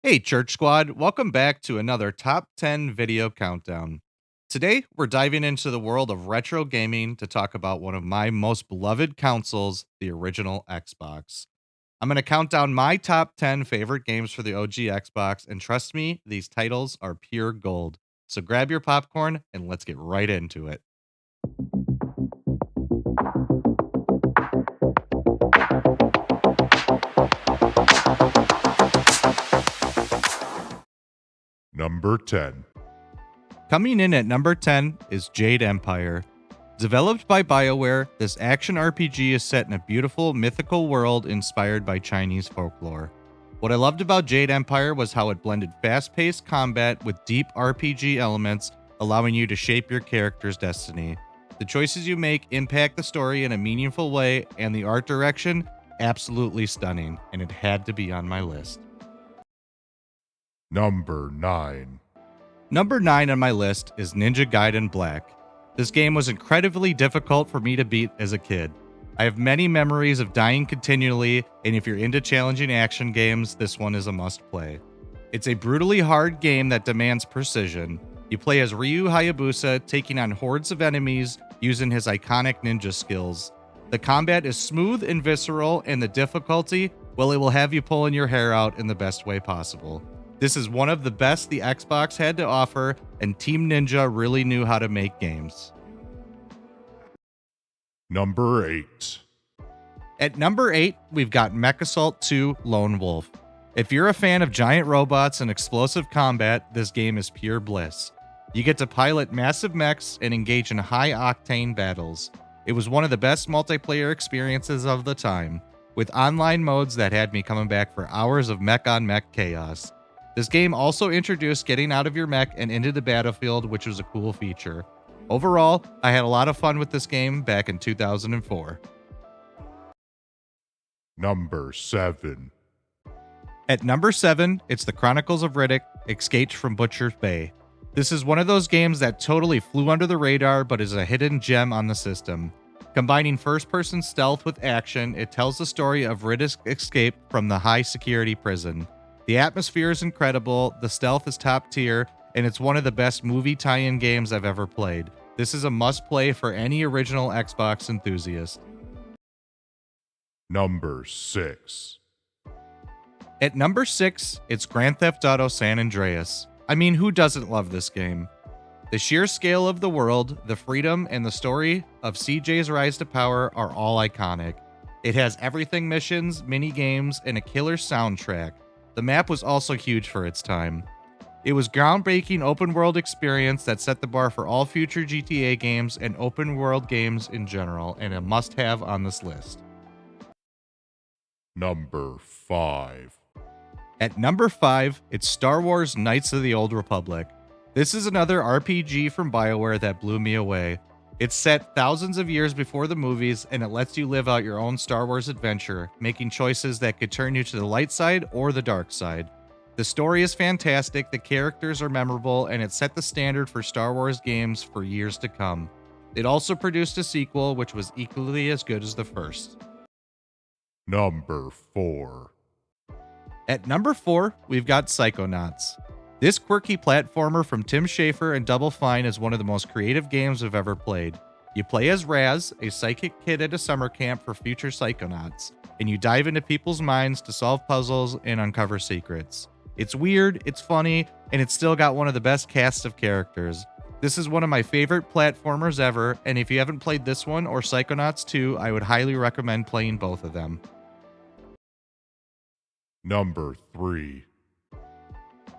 Hey, Church Squad, welcome back to another Top 10 video countdown. Today, we're diving into the world of retro gaming to talk about one of my most beloved consoles, the original Xbox. I'm going to count down my top 10 favorite games for the OG Xbox, and trust me, these titles are pure gold. So grab your popcorn and let's get right into it. Number 10. Coming in at number 10 is Jade Empire. Developed by BioWare, this action RPG is set in a beautiful, mythical world inspired by Chinese folklore. What I loved about Jade Empire was how it blended fast paced combat with deep RPG elements, allowing you to shape your character's destiny. The choices you make impact the story in a meaningful way, and the art direction, absolutely stunning, and it had to be on my list. Number 9. Number 9 on my list is Ninja Gaiden Black. This game was incredibly difficult for me to beat as a kid. I have many memories of dying continually, and if you're into challenging action games, this one is a must play. It's a brutally hard game that demands precision. You play as Ryu Hayabusa, taking on hordes of enemies using his iconic ninja skills. The combat is smooth and visceral, and the difficulty, well, it will have you pulling your hair out in the best way possible. This is one of the best the Xbox had to offer, and Team Ninja really knew how to make games. Number 8. At number 8, we've got MechAssault 2 Lone Wolf. If you're a fan of giant robots and explosive combat, this game is pure bliss. You get to pilot massive mechs and engage in high-octane battles. It was one of the best multiplayer experiences of the time, with online modes that had me coming back for hours of mech-on-mech chaos. This game also introduced getting out of your mech and into the battlefield, which was a cool feature. Overall, I had a lot of fun with this game back in 2004. Number 7. At number 7, it's The Chronicles of Riddick: Escaped from Butcher's Bay. This is one of those games that totally flew under the radar but is a hidden gem on the system. Combining first-person stealth with action, it tells the story of Riddick's escape from the high-security prison. The atmosphere is incredible, the stealth is top tier, and it's one of the best movie tie-in games I've ever played. This is a must-play for any original Xbox enthusiast. Number 6. At number 6, it's Grand Theft Auto San Andreas. I mean, who doesn't love this game? The sheer scale of the world, the freedom, and the story of CJ's rise to power are all iconic. It has everything missions, mini-games, and a killer soundtrack. The map was also huge for its time. It was groundbreaking open-world experience that set the bar for all future GTA games and open-world games in general, and a must-have on this list. Number 5. At number 5, it's Star Wars Knights of the Old Republic. This is another RPG from BioWare that blew me away. It's set thousands of years before the movies, and it lets you live out your own Star Wars adventure, making choices that could turn you to the light side or the dark side. The story is fantastic, the characters are memorable, and it set the standard for Star Wars games for years to come. It also produced a sequel, which was equally as good as the first. Number 4. At number 4, we've got Psychonauts. This quirky platformer from Tim Schafer and Double Fine is one of the most creative games I've ever played. You play as Raz, a psychic kid at a summer camp for future psychonauts, and you dive into people's minds to solve puzzles and uncover secrets. It's weird, it's funny, and it's still got one of the best casts of characters. This is one of my favorite platformers ever, and if you haven't played this one or Psychonauts 2, I would highly recommend playing both of them. Number 3.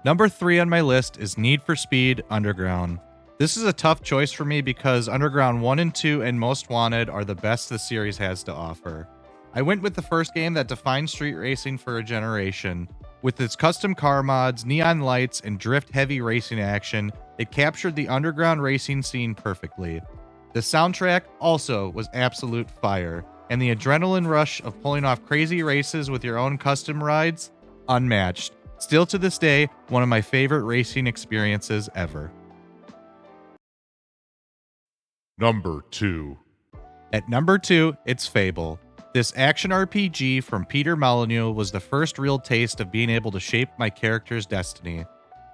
Number 3 on my list is Need for Speed Underground. This is a tough choice for me because Underground 1 and 2 and Most Wanted are the best the series has to offer. I went with the first game that defined street racing for a generation. With its custom car mods, neon lights, and drift-heavy racing action, it captured the underground racing scene perfectly. The soundtrack also was absolute fire, and the adrenaline rush of pulling off crazy races with your own custom rides, unmatched. Still to this day, one of my favorite racing experiences ever. Number 2. At number 2, it's Fable. This action RPG from Peter Molyneux was the first real taste of being able to shape my character's destiny.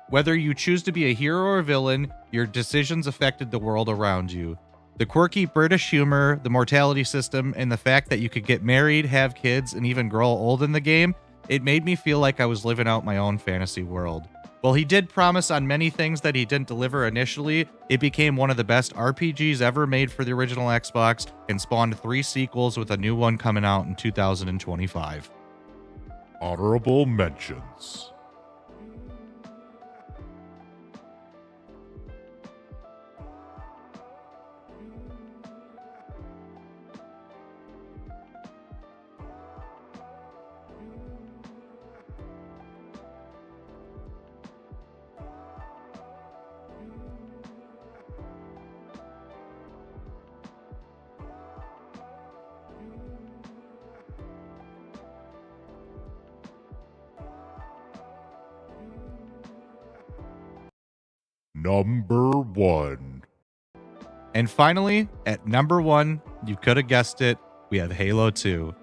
Whether you choose to be a hero or a villain, your decisions affected the world around you. The quirky British humor, the mortality system, and the fact that you could get married, have kids, and even grow old in the game, it made me feel like I was living out my own fantasy world. While he did promise on many things that he didn't deliver initially, it became one of the best RPGs ever made for the original Xbox and spawned 3 sequels with a new one coming out in 2025. Honorable mentions. Number 1. And finally, at number 1, you could have guessed it, we have Halo 2.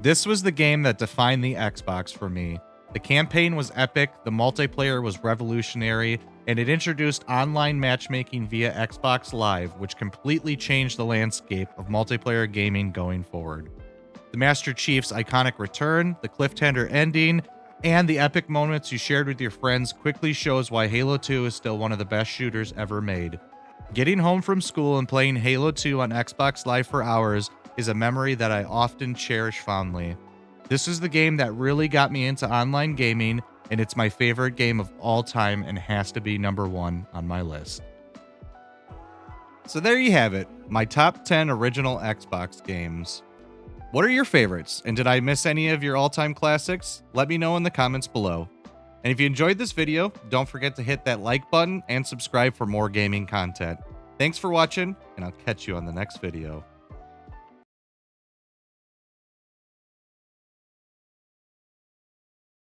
This was the game that defined the Xbox for me. The campaign was epic, the multiplayer was revolutionary, and it introduced online matchmaking via Xbox Live, which completely changed the landscape of multiplayer gaming going forward. The Master Chief's iconic return, the cliffhanger ending, and the epic moments you shared with your friends quickly shows why Halo 2 is still one of the best shooters ever made. Getting home from school and playing Halo 2 on Xbox Live for hours is a memory that I often cherish fondly. This is the game that really got me into online gaming, and it's my favorite game of all time and has to be number 1 on my list. So there you have it, my top 10 original Xbox games. What are your favorites, and did I miss any of your all-time classics? Let me know in the comments below. And if you enjoyed this video, don't forget to hit that like button and subscribe for more gaming content. Thanks for watching, and I'll catch you on the next video.